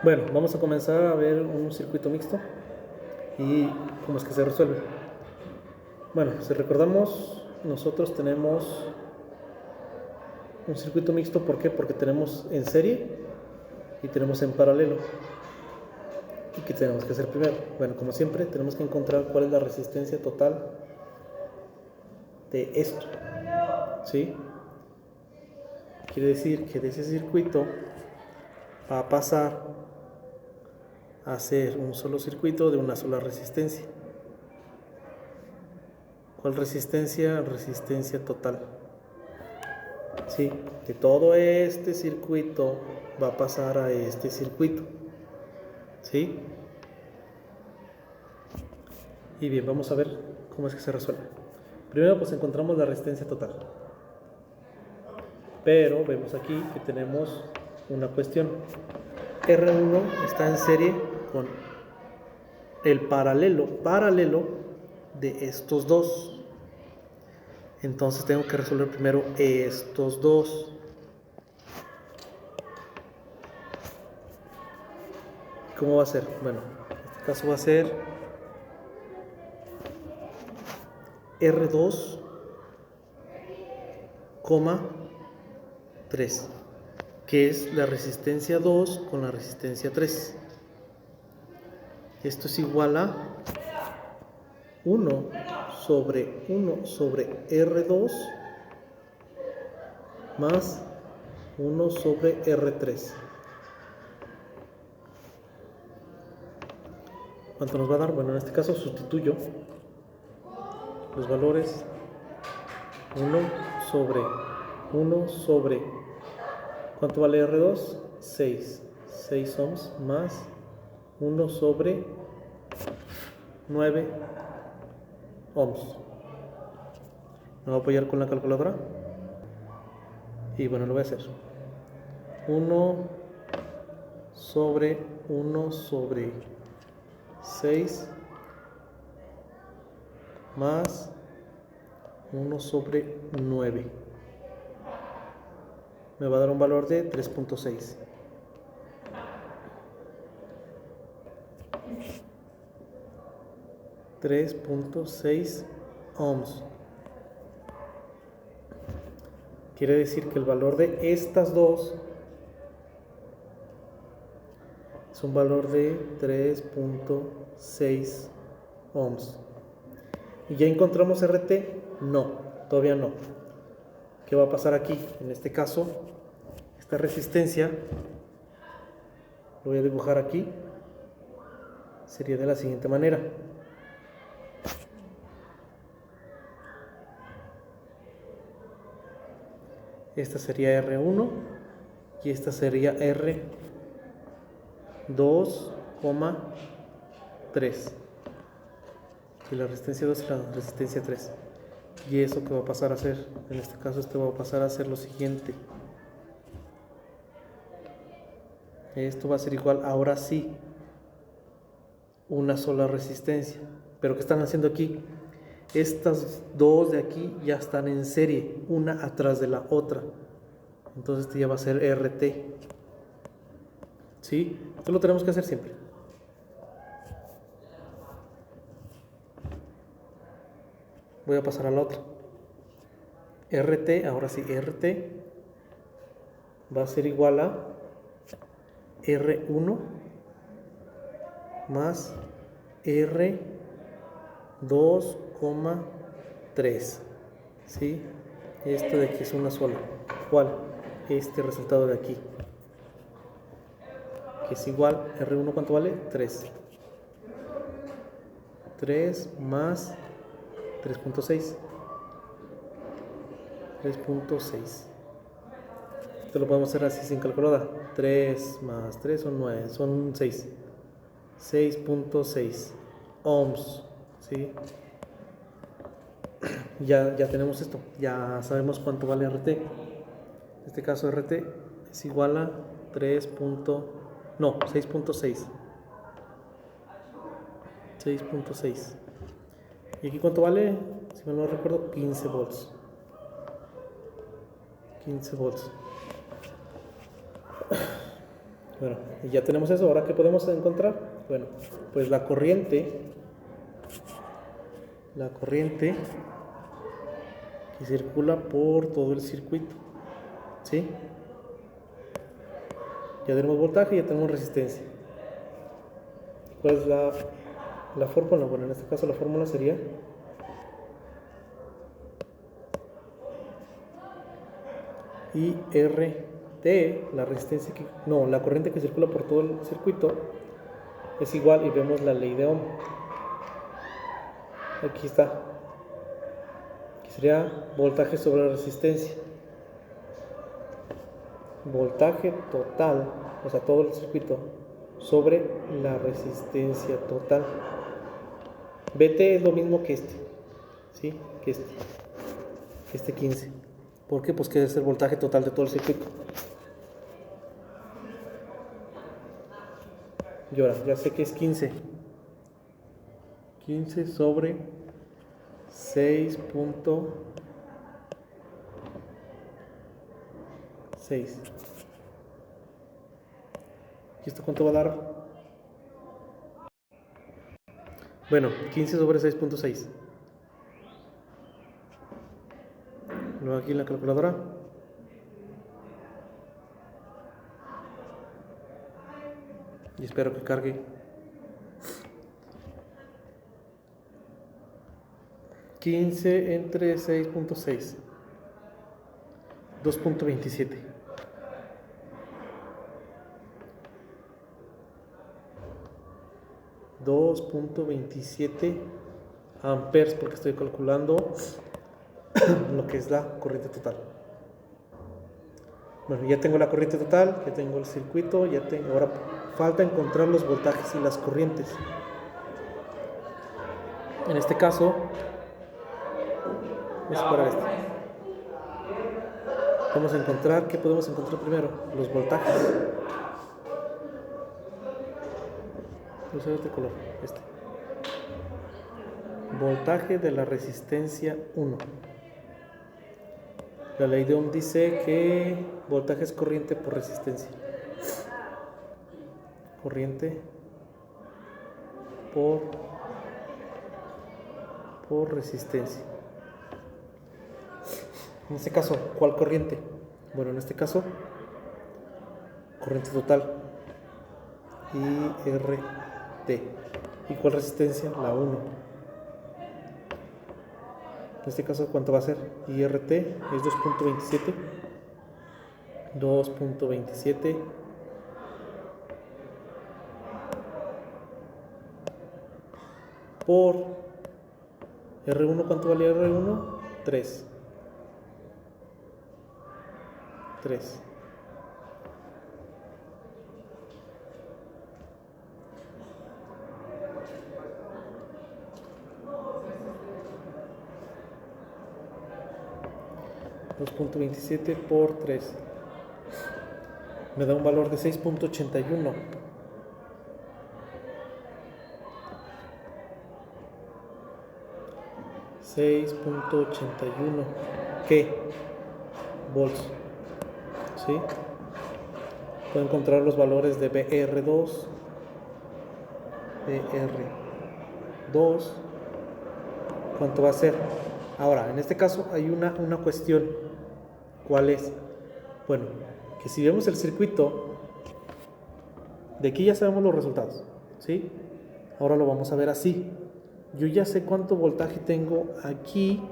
Bueno, vamos a comenzar a ver un circuito mixto y cómo es que se resuelve. Bueno, si recordamos, nosotros tenemos un circuito mixto, ¿por qué? Porque tenemos en serie y tenemos en paralelo. ¿Y qué tenemos que hacer primero? Bueno, como siempre, tenemos que encontrar cuál es la resistencia total de esto, ¿sí? Quiere decir que de ese circuito va a pasar a ser un solo circuito de una sola resistencia. ¿Cuál resistencia? Resistencia total. Sí, de todo este circuito va a pasar a este circuito. ¿Sí? Y bien, vamos a ver cómo es que se resuelve. Primero pues encontramos la resistencia total. Pero vemos aquí que tenemos una cuestión. R1 está en serie con el paralelo de estos dos. Entonces tengo que resolver primero estos dos. ¿Cómo va a ser? Bueno, en este caso va a ser R2, 3, que es la resistencia 2 con la resistencia 3. Esto es igual a 1 sobre R2 más 1 sobre R3. ¿Cuánto nos va a dar? Bueno, en este caso sustituyo los valores 1 sobre ¿cuánto vale R2? 6 ohms más 1 sobre 9 ohms. Me voy a apoyar con la calculadora y bueno, lo voy a hacer. 1 sobre 6 más 1 sobre 9 me va a dar un valor de 3.6. ohms. Quiere decir que el valor de estas dos es un valor de 3.6 ohms. ¿Y ya encontramos RT? No, todavía no. ¿Qué va a pasar aquí? En este caso, esta resistencia, lo voy a dibujar aquí, sería de la siguiente manera. Esta sería R1 y esta sería R2,3. Y la resistencia 2 es la resistencia 3. Y eso que va a pasar a ser, en este caso esto va a pasar a ser lo siguiente. Esto va a ser igual, ahora sí, una sola resistencia. Pero ¿qué están haciendo aquí? Estas dos de aquí ya están en serie, una atrás de la otra. Entonces este ya va a ser RT. ¿Sí? Esto lo tenemos que hacer siempre. Voy a pasar a la otra. RT, ahora sí, RT va a ser igual a R1 más R2,3. ¿Sí? Esto de aquí es una sola. ¿Cuál? Este resultado de aquí. Que es igual, R1 ¿cuánto vale? 3. 3 más 3.6. 3.6. Esto lo podemos hacer así sin calculadora. 3 más 3 son 9, son 6. 6.6 ohms. ¿Sí? Ya tenemos esto. Ya sabemos cuánto vale RT. En este caso RT es igual a 6.6. 6.6. ¿Y aquí cuánto vale? Si me lo recuerdo, 15 volts. 15 volts. Bueno, y ya tenemos eso. ¿Ahora qué podemos encontrar? Bueno, pues la corriente que circula por todo el circuito, ¿sí? Ya tenemos voltaje y ya tenemos resistencia. ¿Cuál es la fórmula? Bueno, en este caso la fórmula sería IRT, la resistencia la corriente que circula por todo el circuito es igual, y vemos la ley de Ohm. Aquí está. Aquí sería voltaje sobre resistencia. Voltaje total, o sea, todo el circuito, sobre la resistencia total. BT es lo mismo que este, ¿sí? Que este 15. ¿Por qué? Pues que es el voltaje total de todo el circuito. Y ahora, ya sé que es 15. 15 sobre 6.6. ¿Y esto cuánto va a dar? Bueno, 15 sobre 6.6. Lo hago aquí en la calculadora. Y espero que cargue. 15 entre 6.6. 2.27. 2.27 amperes, porque estoy calculando lo que es la corriente total. Bueno, ya tengo la corriente total, ya tengo el circuito, ahora falta encontrar los voltajes y las corrientes. En este caso, vamos a parar esto. Vamos a encontrar, ¿qué podemos encontrar primero? Los voltajes. Voy a usar este color, este. Voltaje de la resistencia 1. La ley de Ohm dice que voltaje es corriente por resistencia. Corriente por resistencia. En este caso, ¿cuál corriente? Bueno, en este caso, corriente total. IRT. ¿Y cuál resistencia? La 1. En este caso, ¿cuánto va a ser? IRT es 2.27. 2.27 por R1. ¿Cuánto vale R1? 3. 3. .27 por 3 me da un valor de 6.81. ¿Qué? Volts. ¿Sí? Puedo encontrar los valores de BR2. ¿Cuánto va a ser? Ahora, en este caso hay una cuestión. ¿Cuál es? Bueno, que si vemos el circuito, de aquí ya sabemos los resultados, ¿sí? Ahora lo vamos a ver así. Yo ya sé cuánto voltaje tengo aquí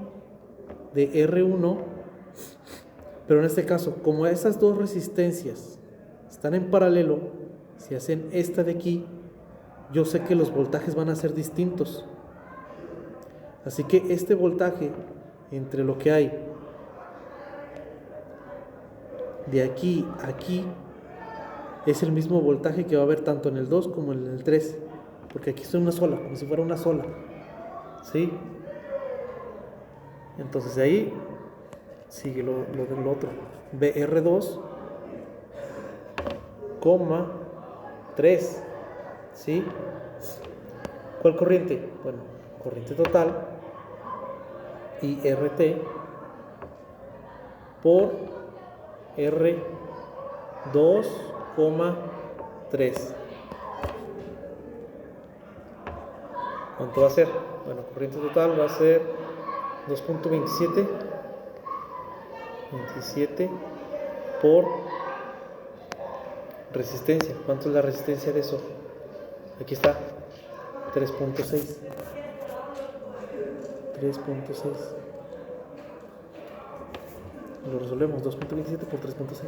de R1, pero en este caso, como esas dos resistencias están en paralelo, si hacen esta de aquí, yo sé que los voltajes van a ser distintos. Así que este voltaje entre lo que hay de aquí a aquí es el mismo voltaje que va a haber tanto en el 2 como en el 3, porque aquí es una sola, como si fuera una sola, ¿sí? Entonces de ahí sigue lo del otro, BR2, 3, ¿sí? ¿Cuál corriente? Bueno, corriente total, IRT, por R2, 3. ¿Cuánto va a ser? Bueno, corriente total va a ser 2.27 27 por resistencia. ¿Cuánto es la resistencia de eso? Aquí está, 3.6. 3.6. Lo resolvemos, 2.27 por 3.6.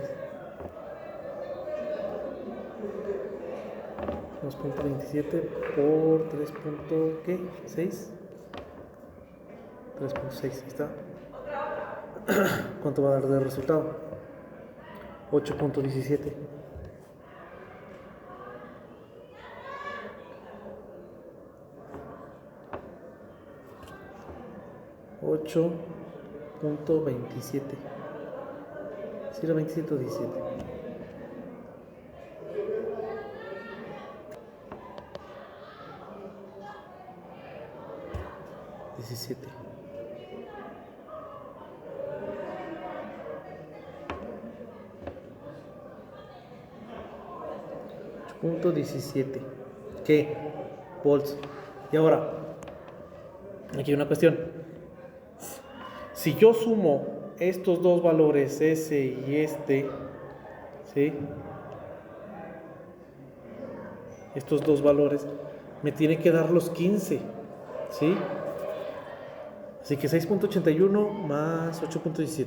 2.27 por 3.6. 3.6, ahí está. ¿Cuánto va a dar de resultado? 8.17. 8.27. Si era 27 o 17. 17. 8.17. ¿Qué? Volts. Y ahora, aquí hay una cuestión. Si yo sumo estos dos valores, S y este, ¿sí? Estos dos valores, me tiene que dar los 15, ¿sí? Así que 6.81 más 8.17.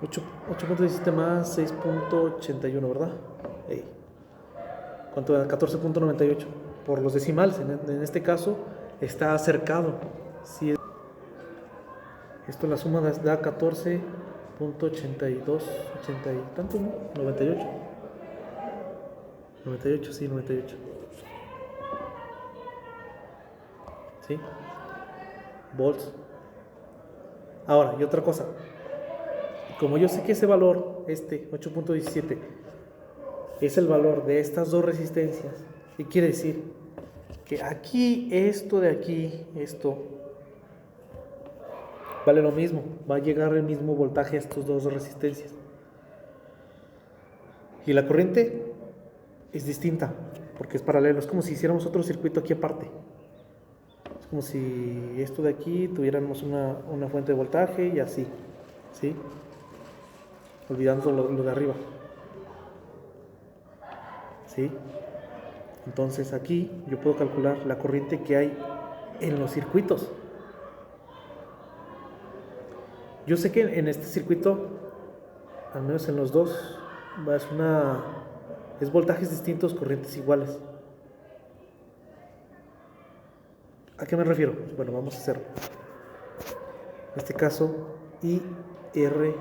8.17 más 6.81, ¿verdad? Hey. ¿Cuánto da? 14.98 por los decimales. En este caso está acercado. Si esto la suma da 14.82, 80 y tanto, ¿no? 98. 98, sí, 98. ¿Sí? Volts. Ahora, y otra cosa. Como yo sé que ese valor, este 8.17, es el valor de estas dos resistencias, ¿qué quiere decir? Que aquí, esto de aquí, esto, vale lo mismo, va a llegar el mismo voltaje a estas dos resistencias. Y la corriente es distinta, porque es paralelo, es como si hiciéramos otro circuito aquí aparte. Es como si esto de aquí tuviéramos una fuente de voltaje y así, ¿sí? Olvidando lo de arriba, ¿sí? Entonces aquí yo puedo calcular la corriente que hay en los circuitos. Yo sé que en este circuito, al menos en los dos, es voltajes distintos, corrientes iguales. ¿A qué me refiero? Bueno, vamos a hacerlo. En este caso, IR1.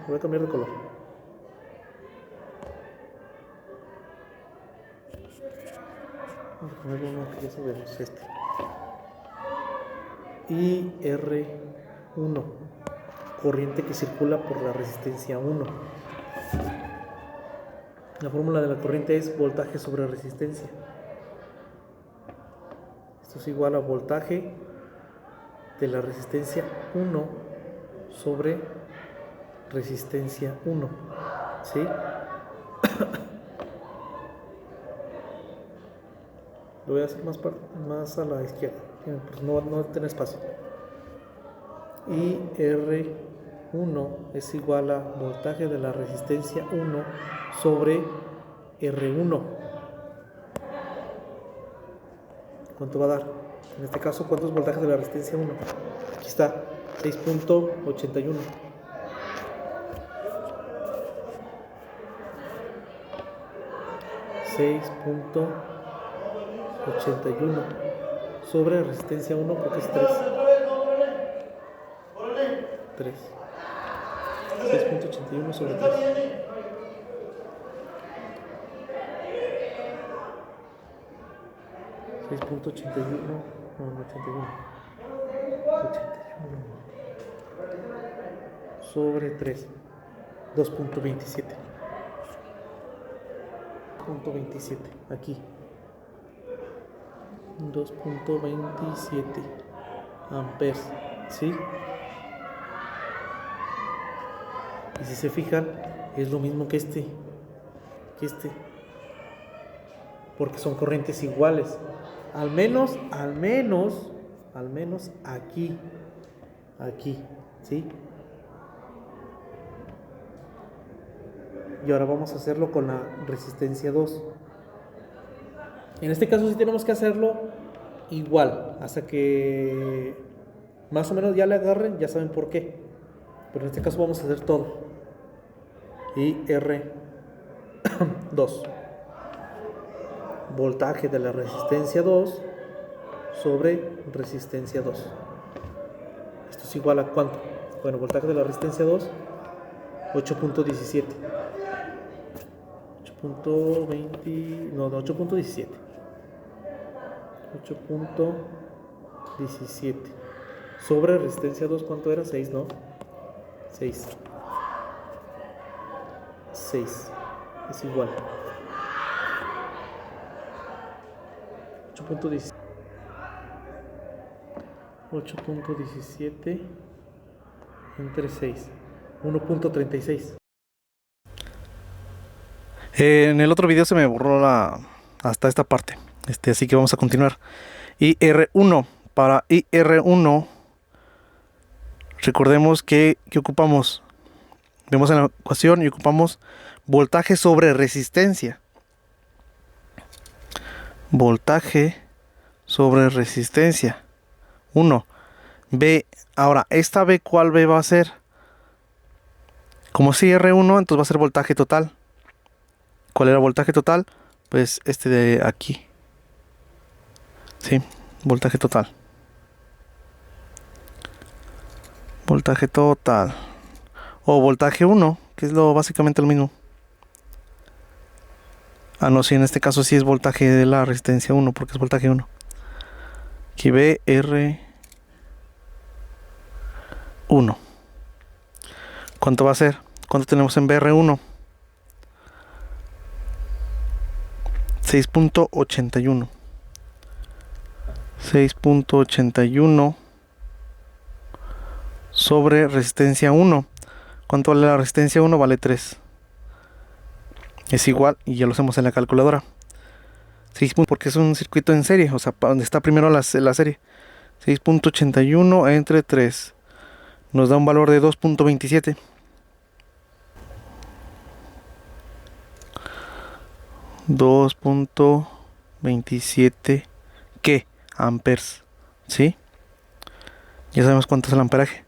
Voy a cambiar de color. Vamos a poner uno que ya sabemos, este. IR1. Corriente que circula por la resistencia 1. La fórmula de la corriente es voltaje sobre resistencia. Esto es igual a voltaje de la resistencia 1 sobre resistencia 1. ¿Sí? Lo voy a hacer más a la izquierda, pues no tiene espacio. Y R1 es igual a voltaje de la resistencia 1 sobre R1. ¿Cuánto va a dar? En este caso, ¿cuánto es voltaje de la resistencia 1? Aquí está, 6.81. 6.81 sobre resistencia 1 porque es 3. 3. 6.81 sobre 3. 6.81, no, 81. 81 sobre 3. 2.27. 2.27 aquí. 2.27 amperes, ¿sí? Y si se fijan, es lo mismo que este. Porque son corrientes iguales. Al menos aquí. ¿Sí? Y ahora vamos a hacerlo con la resistencia 2. En este caso sí tenemos que hacerlo igual, hasta que más o menos ya le agarren, ya saben por qué. Pero en este caso vamos a hacer todo. Y R2. Voltaje de la resistencia 2 sobre resistencia 2. Esto es igual a ¿cuánto? Bueno, voltaje de la resistencia 2, 8.17. 8.20, no, 8.17. 8.17 sobre resistencia 2, ¿cuánto era? 6, ¿no? 6 es igual 8.17 entre 6, 1.36. En el otro video se me borró hasta esta parte, así que vamos a continuar. IR1, para IR1 recordemos que ocupamos, vemos en la ecuación y ocupamos voltaje sobre resistencia. Voltaje sobre resistencia 1. B, ahora esta B, ¿cuál B va a ser? Como si R1, entonces va a ser voltaje total. ¿Cuál era voltaje total? Pues este de aquí. Sí, voltaje total. Voltaje total. O voltaje 1, que es básicamente lo mismo. Ah, no, sí, en este caso sí es voltaje de la resistencia 1, porque es voltaje 1. Aquí BR1. ¿Cuánto va a ser? ¿Cuánto tenemos en BR1? 6.81. 6.81 sobre resistencia 1. ¿Cuánto vale la resistencia 1? Vale 3. Es igual, y ya lo hacemos en la calculadora. 6, porque es un circuito en serie, o sea, donde está primero la serie. 6.81 entre 3 nos da un valor de 2.27. 2.27 ¿qué? Amperes, ¿sí? Ya sabemos cuánto es el amperaje.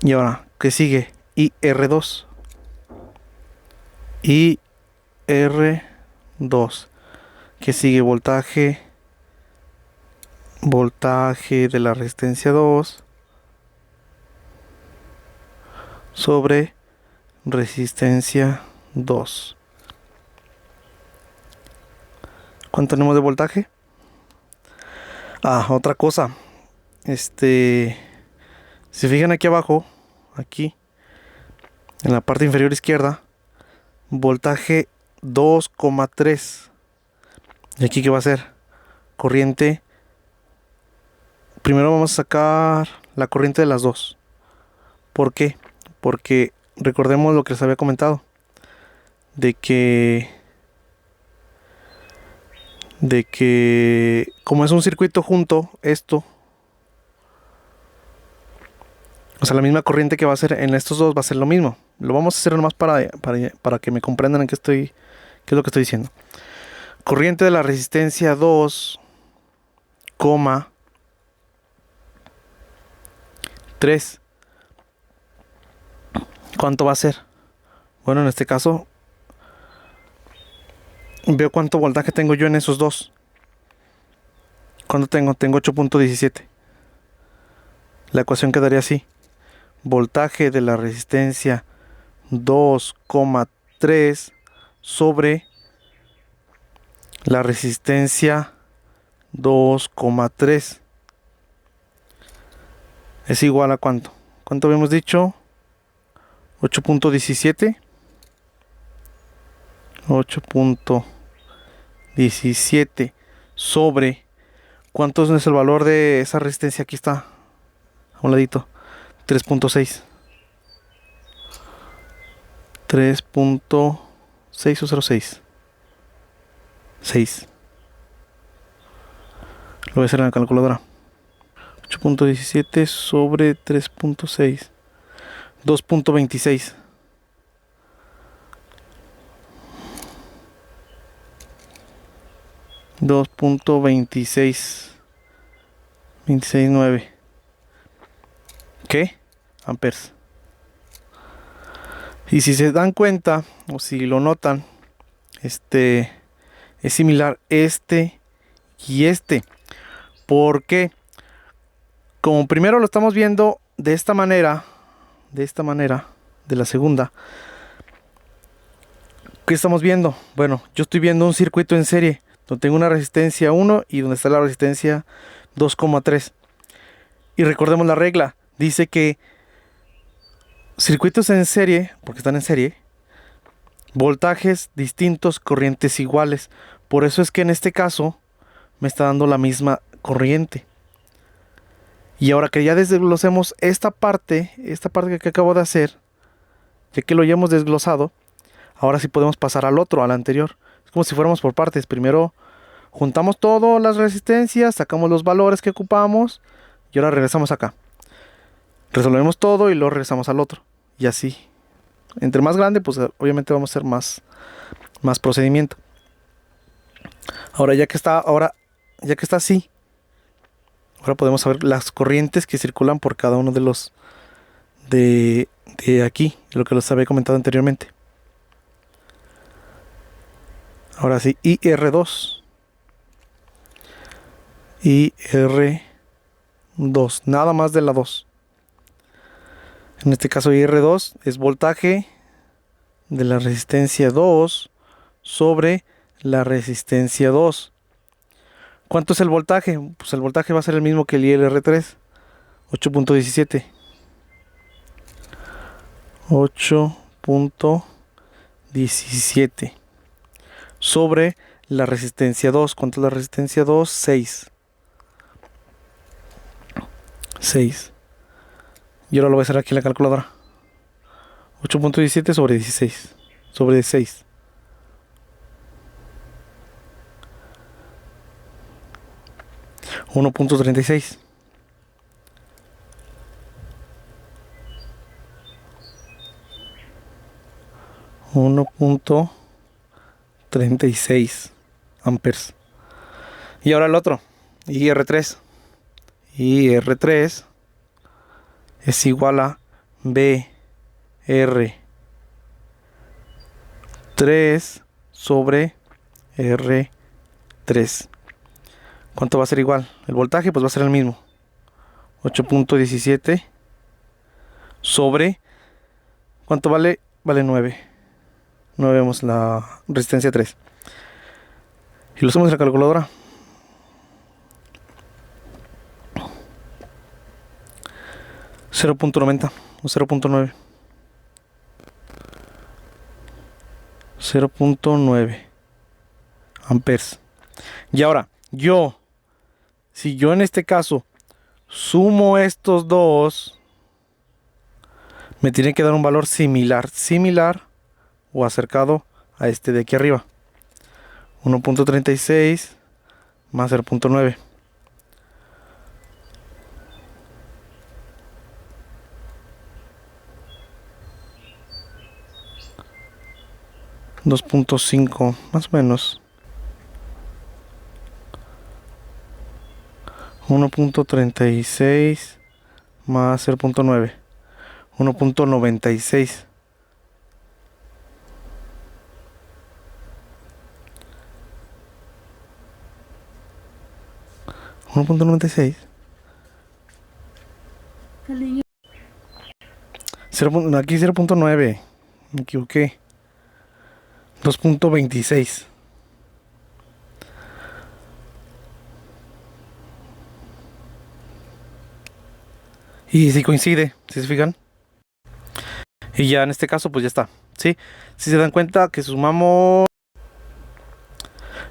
Y ahora, ¿qué sigue? IR2. IR2. ¿Qué sigue? Voltaje de la resistencia 2 sobre resistencia 2. ¿Cuánto tenemos de voltaje? Ah, otra cosa. Si se fijan aquí abajo, aquí, en la parte inferior izquierda, voltaje 2,3. ¿Y aquí qué va a ser? Corriente. Primero vamos a sacar la corriente de las dos. ¿Por qué? Porque recordemos lo que les había comentado. De que como es un circuito junto, o sea, la misma corriente que va a ser en estos dos va a ser lo mismo. Lo vamos a hacer nomás para que me comprendan en qué es lo que estoy diciendo. Corriente de la resistencia 2, 3. ¿Cuánto va a ser? Bueno, en este caso veo cuánto voltaje tengo yo en esos dos. ¿Cuánto tengo? Tengo 8.17. La ecuación quedaría así. Voltaje de la resistencia 2,3 sobre la resistencia 2,3 es igual a ¿cuánto? ¿Cuánto habíamos dicho? 8.17. 8.17 sobre ¿cuánto es el valor de esa resistencia? Aquí está, a un ladito, 3.6. 3.6 o 0.6. 6. Lo voy a hacer en la calculadora. 8.17 sobre 3.6. 2.26. 2.26. 26.9. ¿Qué? Amperes. Y si se dan cuenta, o si lo notan, es similar este y este. ¿Por qué? Como primero lo estamos viendo de esta manera, de la segunda, ¿qué estamos viendo? Bueno, yo estoy viendo un circuito en serie, donde tengo una resistencia 1 y donde está la resistencia 2,3. Y recordemos la regla, dice que circuitos en serie, porque están en serie, voltajes distintos, corrientes iguales. Por eso es que en este caso me está dando la misma corriente. Y ahora que ya desglosemos esta parte que acabo de hacer, ya que lo hayamos desglosado, ahora sí podemos pasar al otro, al anterior. Es como si fuéramos por partes. Primero juntamos todas las resistencias, sacamos los valores que ocupamos y ahora regresamos acá. Resolvemos todo y luego regresamos al otro. Y así. Entre más grande, pues obviamente vamos a hacer más procedimiento. Ahora ya que está así, ahora podemos saber las corrientes que circulan por cada uno de los de aquí, lo que les había comentado anteriormente. Ahora sí, IR2. IR2, nada más de la 2. En este caso IR2 es voltaje de la resistencia 2 sobre la resistencia 2. ¿Cuánto es el voltaje? Pues el voltaje va a ser el mismo que el IR3, 8.17. 8.17 sobre la resistencia 2. ¿Cuánto es la resistencia 2? 6. 6. Y ahora lo voy a hacer aquí en la calculadora. 8.17 sobre 16. Sobre 6. 1.36. 1.36 amperes. Y ahora el otro, IR3. IR3 es igual a BR3 sobre R3. ¿Cuánto va a ser igual? El voltaje pues va a ser el mismo. 8.17 sobre... ¿Cuánto vale? Vale 9. No vemos la resistencia 3. Y lo hacemos en la calculadora. 0.90 o 0.9. 0.9 amperes. Y ahora, si yo en este caso sumo estos dos, me tiene que dar un valor similar o acercado a este de aquí arriba. 1.36 más 0.9. 2.5 más o menos. 1.36 más 0.9. 1.96. 1.96. Aquí 0.9. Me equivoqué. 2.26. Y si coincide, si se fijan. Y ya en este caso pues ya está. ¿Sí? Si se dan cuenta que sumamos,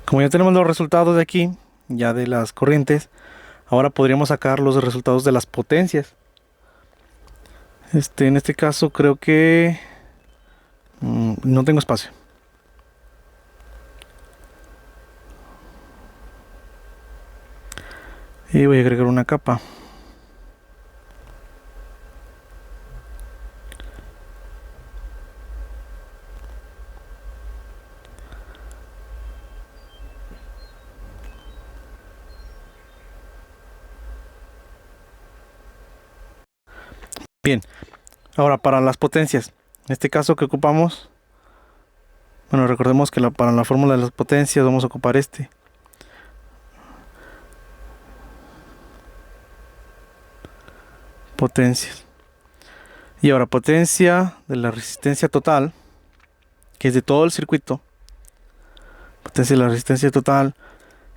como ya tenemos los resultados de aquí, ya de las corrientes, ahora podríamos sacar los resultados de las potencias. En este caso creo que No tengo espacio. Y voy a agregar una capa. Bien, ahora para las potencias. En este caso que ocupamos, bueno, recordemos que para la fórmula de las potencias vamos a ocupar potencias. Y ahora potencia de la resistencia total, que es de todo el circuito. Potencia de la resistencia total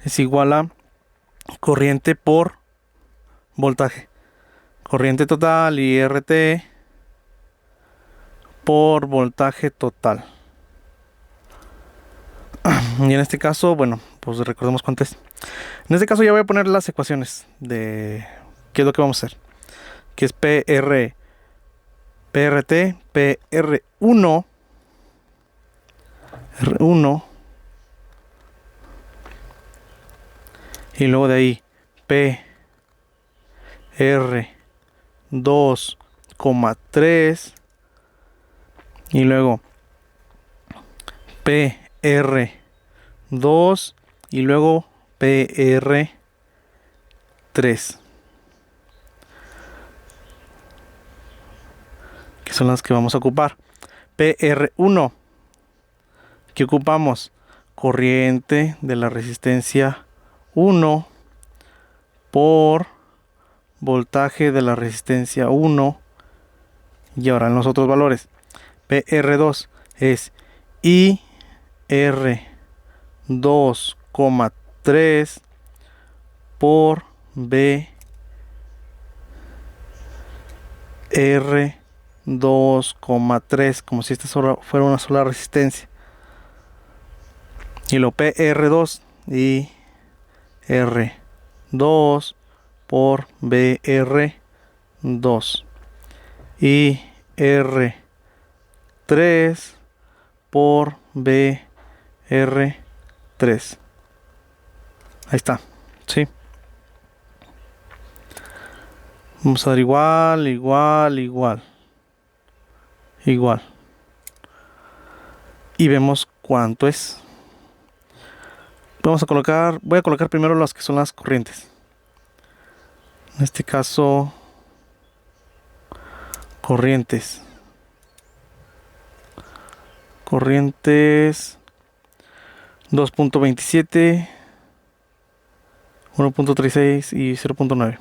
es igual a corriente por voltaje. Corriente total y RT por voltaje total. Y en este caso, bueno, pues recordemos cuánto es. En este caso ya voy a poner las ecuaciones de qué es lo que vamos a hacer. Que es PRT, PR1, R1, y luego de ahí PR2,3, y luego PR2 y luego PR3, que son las que vamos a ocupar. PR1, que ocupamos corriente de la resistencia 1 por voltaje de la resistencia 1. Y ahora en los otros valores, PR2 es IR2,3 por BR2,3, como si esta fuera una sola resistencia. Y lo PR2 y R2 por BR2 y R3 por BR3. Ahí está, ¿sí? Vamos a dar igual. Y vemos cuánto es. Voy a colocar primero las que son las corrientes. En este caso, corrientes 2.27, 1.36 y 0.9.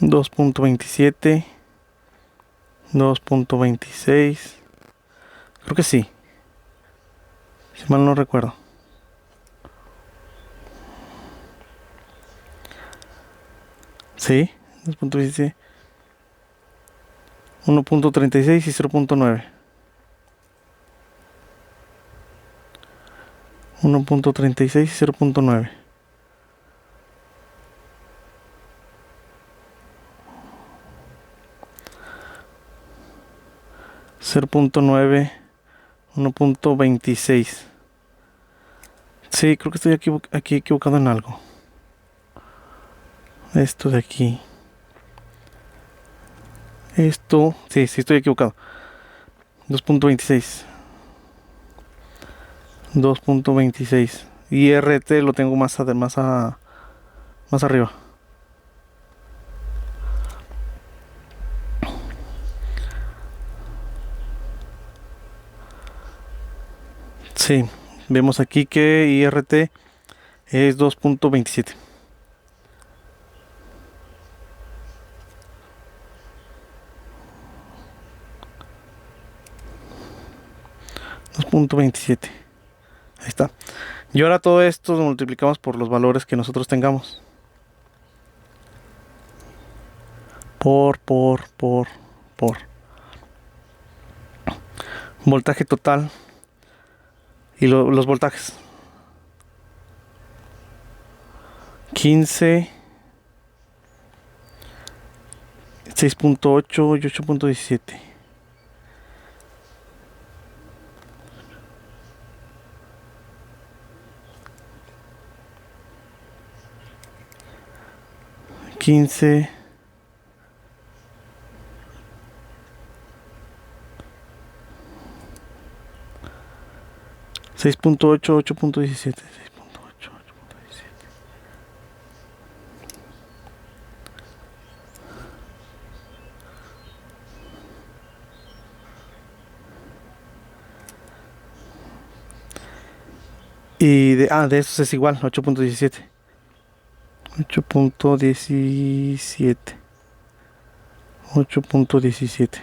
Dos punto 2.26, creo que sí, si mal no recuerdo. Sí, 2.27, 1.36 y 0.9. 1.36 y 0.9. 0.9, 1.26. Sí, creo que estoy aquí equivocado en algo. Esto de aquí. Esto, sí, estoy equivocado. 2.26. 2.26. Y RT lo tengo más arriba. Sí, vemos aquí que IRT es 2.27. 2.27. Ahí está. Y ahora todo esto lo multiplicamos por los valores que nosotros tengamos. Por. Voltaje total Y los voltajes. 15, 6.8 y 8.17. Quince, 6.8, 8.17. Y de estos es igual, 8.17. 8.17. 8.17.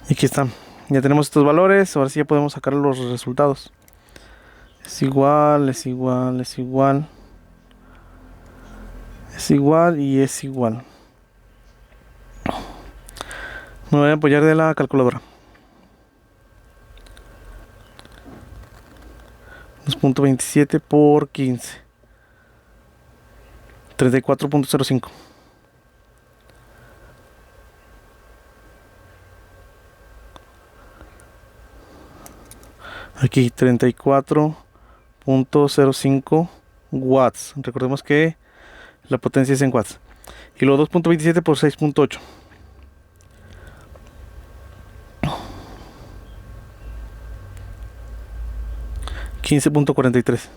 Y aquí están. Ya tenemos estos valores. Ahora sí ya podemos sacar los resultados. Es igual, es igual, es igual. Es igual y es igual. Me voy a apoyar de la calculadora. 2.27 por 15. 34.05. Aquí 34.05 watts. Recordemos que la potencia es en watts. Y luego 2.27 por 6.8. 15.43.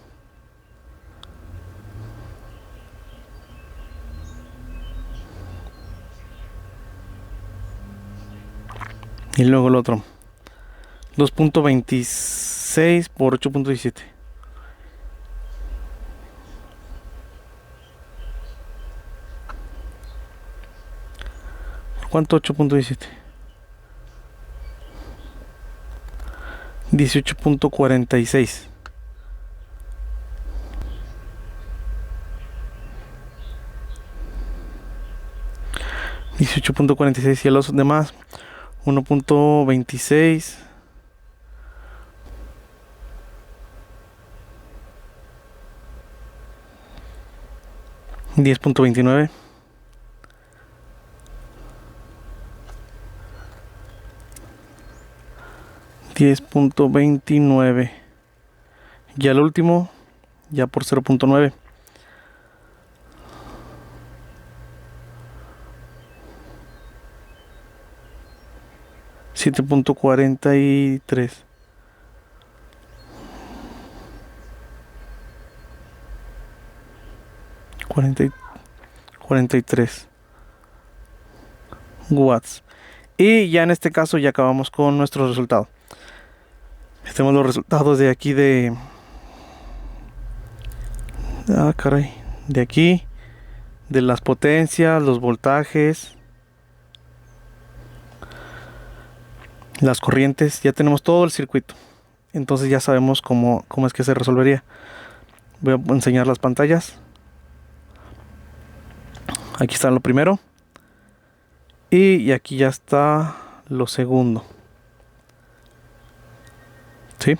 Y luego el otro. 2.26 por 8.17. ¿Cuánto 8.17? 18.46. 18.46 y a los demás 1.26. 10.29. 10.29. Ya el último, ya por 0.9. 7.43. 43 watts. Y ya en este caso ya acabamos con nuestro resultado. Tenemos los resultados de aquí de... caray. De aquí. De las potencias, los voltajes. Las corrientes. Ya tenemos todo el circuito. Entonces ya sabemos cómo es que se resolvería. Voy a enseñar las pantallas. Aquí está lo primero. Y aquí ya está lo segundo. ¿Sí?